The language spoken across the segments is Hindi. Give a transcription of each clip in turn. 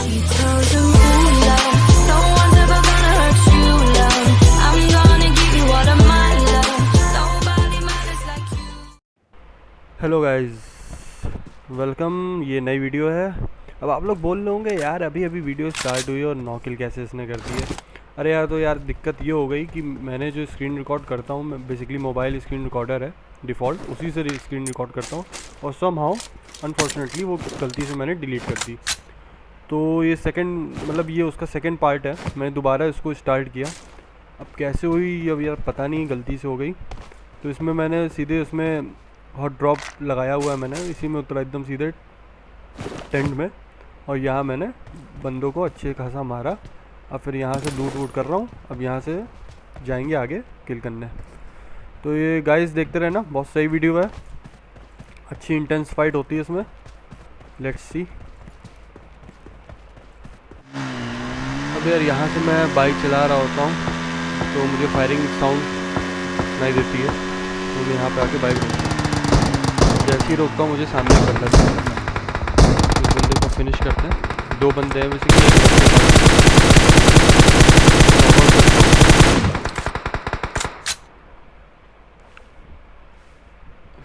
You told them, ooh, love, no one's ever gonna hurt you, love. I'm gonna give you all of my love. Nobody matters like you. Hello guys, welcome. ये नई वीडियो है। अब आप लोग बोल रहे होंगे यार अभी अभी वीडियो स्टार्ट हुई और 9 किल कैसे इसने कर दी है। अरे यार, तो यार दिक्कत ये हो गई कि मैंने जो स्क्रीन रिकॉर्ड करता हूँ, मैं बेसिकली मोबाइल स्क्रीन रिकॉर्डर है डिफ़ॉल्ट, उसी से स्क्रीन रिकॉर्ड करता हूँ और समहाउ अनफॉर्चुनेटली वो गलती से मैंने डिलीट कर दी। तो ये सेकंड मतलब ये उसका सेकंड पार्ट है। मैंने दोबारा इसको स्टार्ट किया। अब कैसे हुई अब यार पता नहीं, गलती से हो गई। तो इसमें मैंने सीधे उसमें हॉट ड्रॉप लगाया हुआ है, मैंने इसी में उतरा एकदम सीधे टेंट में, और यहाँ मैंने बंदों को अच्छे खासा मारा। अब फिर यहाँ से लूट वूट कर रहा हूँ। अब यहाँ से जाएंगे आगे किल करने। तो ये गाइस देखते रहना, बहुत सही वीडियो है, अच्छी इंटेंस फाइट होती है इसमें। Let's see. अब यार यहाँ से मैं बाइक चला रहा होता हूँ तो मुझे फायरिंग साउंड नहीं देती है, तो मैं यहाँ पे आके बाइक रोकता हूँ। जैसे ही रोकता हूँ मुझे सामने बंदा दिखता है। इस बंदे को फिनिश करते हैं। 2 बंदे हैं बेसिकली।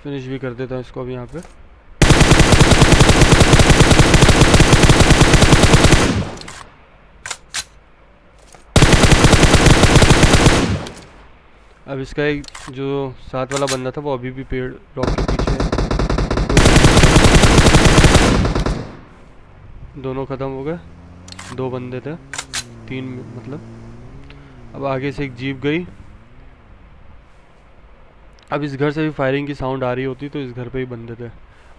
फिनिश भी कर देता हूँ इसको अभी यहाँ पे। अब इसका एक जो साथ वाला बंदा था वो अभी भी पेड़ रॉक के पीछे है। दोनों ख़त्म हो गए। 2 बंदे थे, 3 मतलब। अब आगे से एक जीप गई। अब इस घर से भी फायरिंग की साउंड आ रही होती तो इस घर पे ही बंदे थे।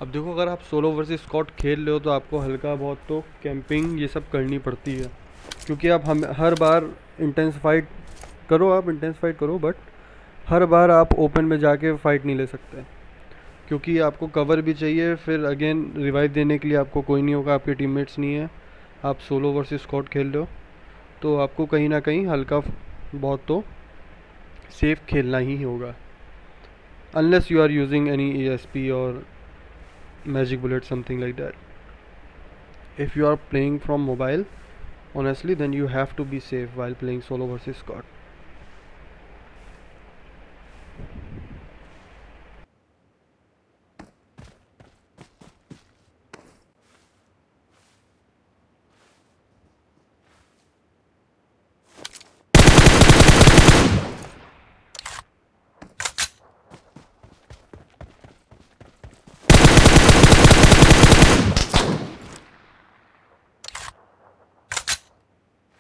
अब देखो, अगर आप सोलो वर्सेस स्क्वाड खेल रहे हो तो आपको हल्का बहुत तो कैंपिंग ये सब करनी पड़ती है, क्योंकि आप हम हर बार इंटेंस फाइट करो, बट हर बार आप ओपन में जाके फ़ाइट नहीं ले सकते, क्योंकि आपको कवर भी चाहिए। फिर अगेन रिवाइव देने के लिए आपको कोई नहीं होगा, आपके टीममेट्स नहीं है। आप सोलो वर्सेस स्क्वाड खेल रहे हो तो आपको कहीं ना कहीं हल्का बहुत तो सेफ खेलना ही होगा, unless you are using any ESP or magic bullet, something like that. If you are playing from mobile, honestly, then you have to be safe while playing solo versus squad.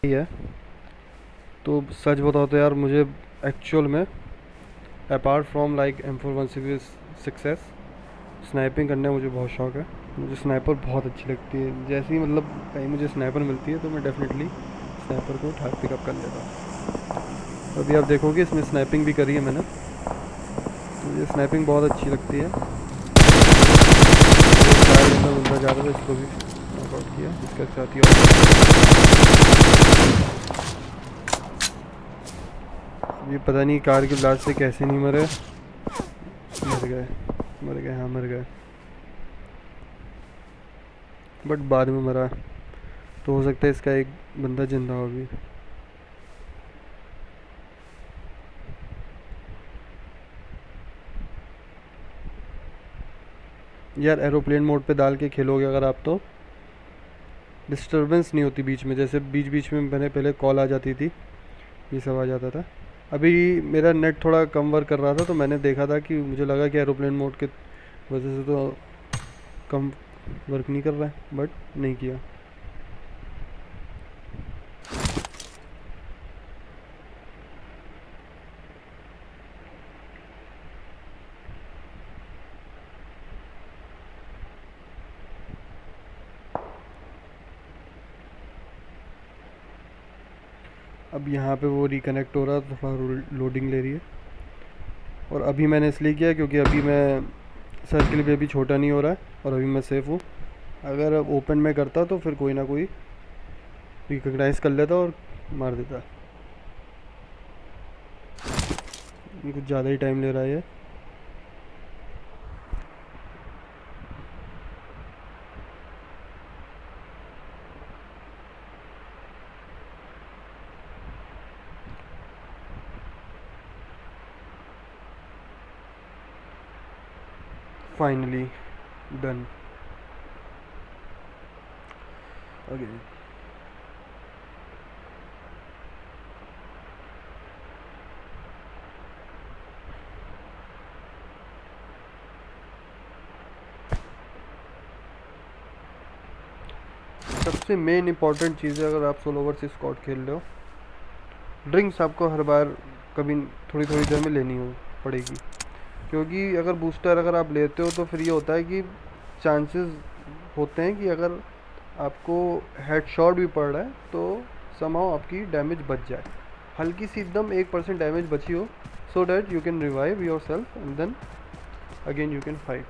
है तो सच बताओ तो यार, मुझे एक्चुअल में apart from like M416 sniping करने में मुझे बहुत शौक है। मुझे स्नाइपर बहुत अच्छी लगती है। जैसे ही मतलब कहीं मुझे स्नाइपर मिलती है तो मैं डेफिनेटली स्नाइपर को उठा पिकअप कर लेता हूँ। अभी आप देखोगे इसमें स्नाइपिंग भी करी है मैंने, तो मुझे स्नाइपिंग बहुत अच्छी लगती है। बंदा जा रहा था, इसको भी नॉकआउट किया, इसका साथी ये पता नहीं कार की ब्लास्ट से कैसे नहीं मरे। मर गए, हाँ मर गए, बट बाद में मरा। तो हो सकता है इसका एक बंदा जिंदा हो अभी। यार एरोप्लेन मोड पे डाल के खेलोगे अगर आप तो डिस्टरबेंस नहीं होती बीच में। जैसे बीच बीच में मैंने पहले कॉल आ जाती थी, ये सब आ जाता था। अभी मेरा नेट थोड़ा कम वर्क कर रहा था तो मैंने देखा था कि मुझे लगा कि एरोप्लेन मोड के वजह से तो कम वर्क नहीं कर रहा है, बट नहीं किया। अब यहाँ पे वो रिकनेक्ट हो रहा है तो थोड़ा लोडिंग ले रही है। और अभी मैंने इसलिए किया क्योंकि अभी मैं सर्किल भी अभी छोटा नहीं हो रहा है और अभी मैं सेफ़ हूँ। अगर ओपन में करता तो फिर कोई ना कोई रिकग्नाइज़ कर लेता और मार देता। कुछ ज़्यादा ही टाइम ले रहा है ये। Finally done. ओके सबसे मेन इंपॉर्टेंट चीज़ है अगर आप सोलो वर्सेस स्क्वाड खेल रहे हो, ड्रिंक्स आपको हर बार कभी थोड़ी थोड़ी देर में लेनी हो पड़ेगी, क्योंकि अगर बूस्टर अगर आप लेते हो तो फिर ये होता है कि चांसेस होते हैं कि अगर आपको हेडशॉट भी पड़ रहा है तो समहाउ आपकी डैमेज बच जाए, हल्की सी एकदम 1% डैमेज बची हो, so that you can revive yourself and then again you can fight.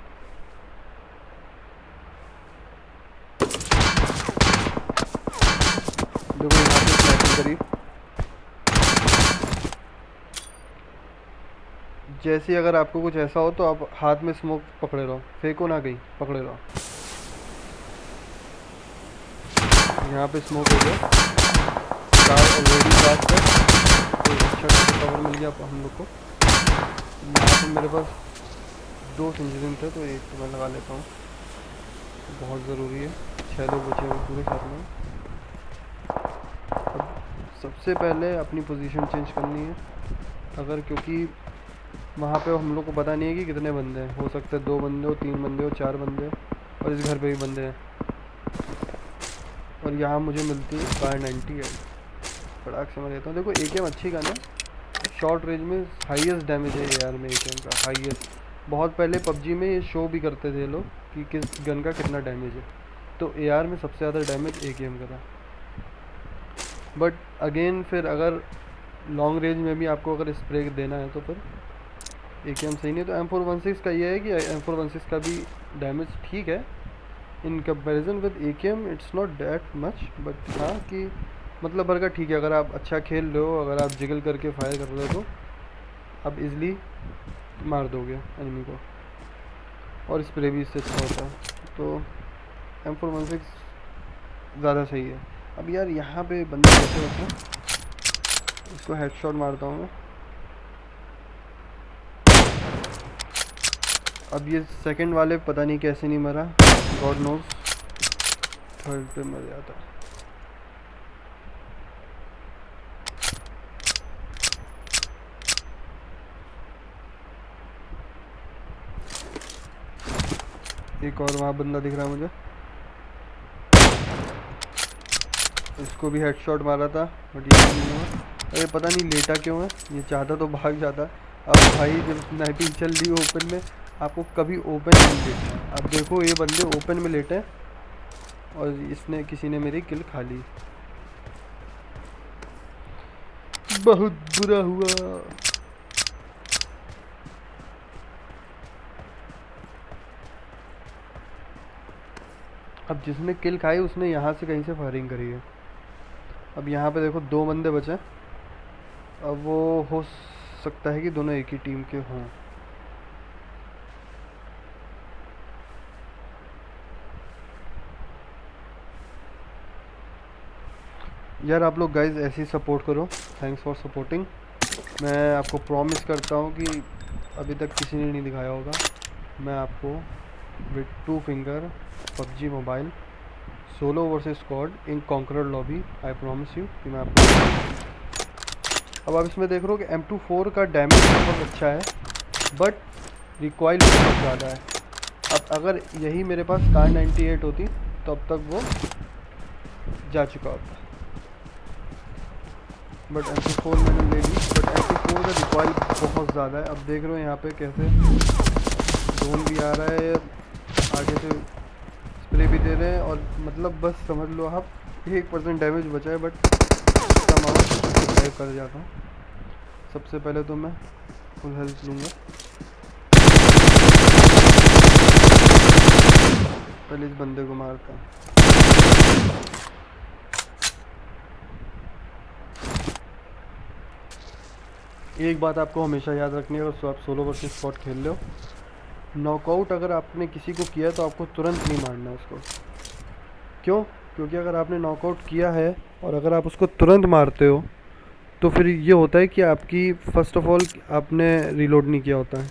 देखो यहाँ पे स्नाइपिंग करी, जैसे ही अगर आपको कुछ ऐसा हो तो आप हाथ में स्मोक पकड़े रहो, फेंको ना कहीं, पकड़े रहो। यहाँ पे स्मोक हो गया, कार ऑलरेडी फास्ट है तो अच्छा कवर मिल गया हम लोग को। यहाँ पे मेरे पास 2 इंजन थे तो एक तो मैं लगा लेता हूँ, बहुत ज़रूरी है। 6 लोग बचे हुए पूरे साथ में। अब सबसे पहले अपनी पोजीशन चेंज करनी है, अगर क्योंकि वहाँ पे हम लोग को पता नहीं है कि कितने बंदे हैं, हो सकता है 2 बंदे हो, 3 बंदे हो, 4 बंदे, और इस घर पे भी बंदे हैं। और यहाँ मुझे मिलती है कार 98 फटाक से मैं लेता हूँ। देखो AKM अच्छी गन है, शॉर्ट रेंज में हाईएस्ट डैमेज है AR में AKM का, हाईएस्ट। बहुत पहले PUBG में ये शो भी करते थे लोग कि किस गन का कितना डैमेज है, तो AR में सबसे ज़्यादा डैमेज AKM का था। बट अगेन फिर अगर लॉन्ग रेंज में भी आपको अगर स्प्रे देना है तो फिर AKM सही नहीं। तो M416 का ये है कि M416 का भी डैमेज ठीक है in comparison with AKM, it's not that much, but हाँ कि मतलब भर का ठीक है। अगर आप अच्छा खेल रहे हो, अगर आप जिगल करके फायर कर रहे हो तो आप इजली मार दोगे एनिमी को, और स्प्रे भी इससे अच्छा होता है। तो M416 ज़्यादा सही है। अब यार यहाँ पे बंदे बैठे होते हैं, इसको हेडशॉट मारता हूँ मैं। अब ये सेकंड वाले पता नहीं कैसे नहीं मरा, गॉड नोज, थर्ड पे मर जाता। एक और वहाँ बंदा दिख रहा है मुझे, इसको भी हेडशॉट मारा था बट ये नहीं हुआ। अरे पता नहीं लेटा क्यों है, ये चाहता तो भाग जाता। अब भाई जब स्नाइपिंग चल रही है ओपन में, आपको कभी ओपन नहीं लेटना है। अब देखो ये बंदे ओपन में लेटे हैं और इसने किसी ने मेरी किल खा ली, बहुत बुरा हुआ। अब जिसने किल खाई उसने यहाँ से कहीं से फायरिंग करी है। अब यहाँ पे देखो 2 बंदे बचे, अब वो हो सकता है कि दोनों एक ही टीम के हों। यार आप लोग गाइज ऐसे ही सपोर्ट करो, थैंक्स फॉर सपोर्टिंग। मैं आपको प्रॉमिस करता हूँ कि अभी तक किसी ने नहीं दिखाया होगा, मैं आपको with 2 finger PUBG mobile solo versus squad in conqueror lobby, I promise you कि मैं आपको। अब आप इसमें देख रहे हो कि M24 का डैमेज बहुत अच्छा है बट रिकॉइल बहुत ज़्यादा है। अब अगर यही मेरे पास कार 98 होती तो अब तक वो जा चुका होता, बट M24 मैंने ले ली। बट M24 का रिकॉइल बहुत ज़्यादा है। अब देख रहे हो यहाँ पे कैसे ड्रोन भी आ रहा है, आगे से स्प्रे भी दे रहे हैं, और मतलब बस समझ लो आप 1% डैमेज बचा है बट ड्राइव कर जाता हूँ। सबसे पहले तो मैं फुल हेल्थ लूँगा, पहले इस बंदे को मारता हूँ। एक बात आपको हमेशा याद रखनी है, अगर आप सोलो वर्सेस स्क्वाड खेल रहे हो, नॉकआउट अगर आपने किसी को किया तो आपको तुरंत नहीं मारना है उसको। क्यों? क्योंकि अगर आपने नॉकआउट किया है और अगर आप उसको तुरंत मारते हो तो फिर ये होता है कि आपकी फ़र्स्ट ऑफ ऑल आपने रीलोड नहीं किया होता है,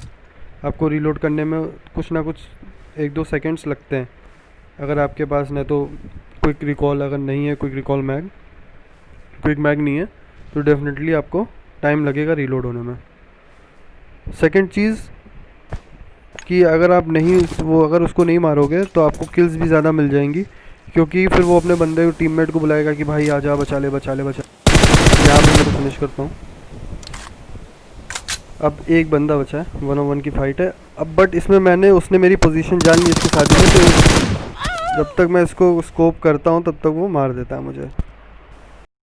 आपको रीलोड करने में कुछ ना कुछ 1-2 सेकंड्स लगते हैं। अगर आपके पास न तो क्विक रिकॉल अगर नहीं है, क्विक मैग नहीं है, तो डेफिनेटली आपको टाइम लगेगा रीलोड होने में। सेकंड चीज़ कि अगर आप अगर उसको नहीं मारोगे तो आपको किल्स भी ज़्यादा मिल जाएंगी, क्योंकि फिर वो अपने बंदे को टीममेट को बुलाएगा कि भाई आजा, बचा ले। यहाँ पे मैं तो फिनिश करता हूँ। अब एक बंदा बचा है, 1-on-1 की फाइट है अब। बट इसमें उसने मेरी पोजीशन जान ली इसके साथ में, तो जब तक मैं इसको स्कोप करता हूँ तब तक वो मार देता है मुझे।